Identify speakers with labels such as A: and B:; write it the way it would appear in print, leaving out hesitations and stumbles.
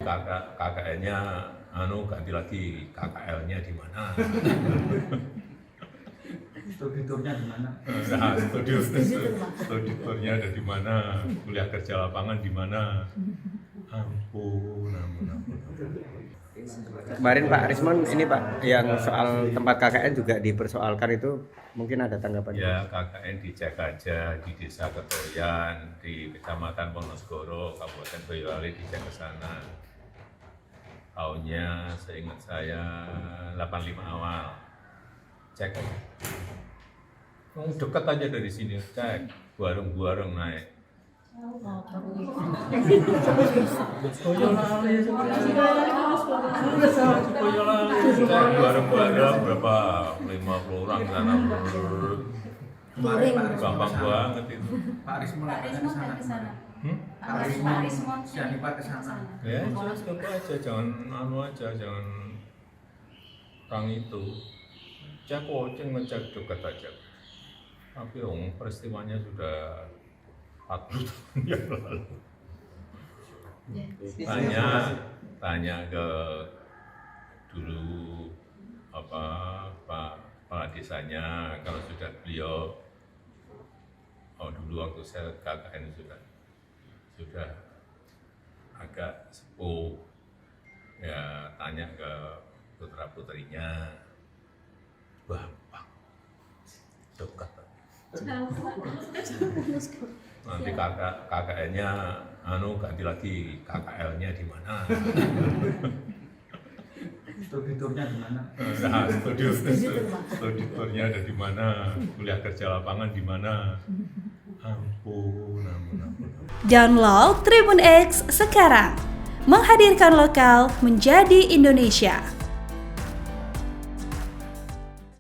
A: KKN-nya ganti lagi KKL-nya di mana?
B: Studiturnya di mana?
A: Nah, studiturnya ada di mana? Kuliah kerja lapangan di mana? Ampun.
C: Kemarin Pak Rismon ini Pak, yang soal tempat KKN juga dipersoalkan itu mungkin ada tanggapan?
A: Ya, KKN dicek aja di Desa Ketoyan, di Kecamatan Wonosegoro, Kabupaten Boyolali dicek ke sana. Tahunnya seingat saya 85 awal. Cek aja. Dekat aja dari sini, cek. Buareng naik. Cek buareng berapa? 50 orang di sana. Gampang banget itu.
B: Pak Rismon
D: ke sana.
B: Pak Rismon Sianipa ke sana.
A: Ya, coba aja, jangan jangan orang itu. Cek ngecek dekat aja. Tapi peristiwanya sudah 40 tahun yang lalu. Tanya ke dulu Pak desanya, kalau sudah beliau dulu waktu saya KKN sudah agak sepuh, ya tanya ke putra putrinya, bapak dekat. Nanti KKN-nya ganti lagi KKL-nya di mana?
B: Studiturnya di mana?
A: Nah, studiturnya ada di mana? Kuliah kerja lapangan di mana? Ampun.
E: Download Tribun X sekarang, menghadirkan lokal menjadi Indonesia.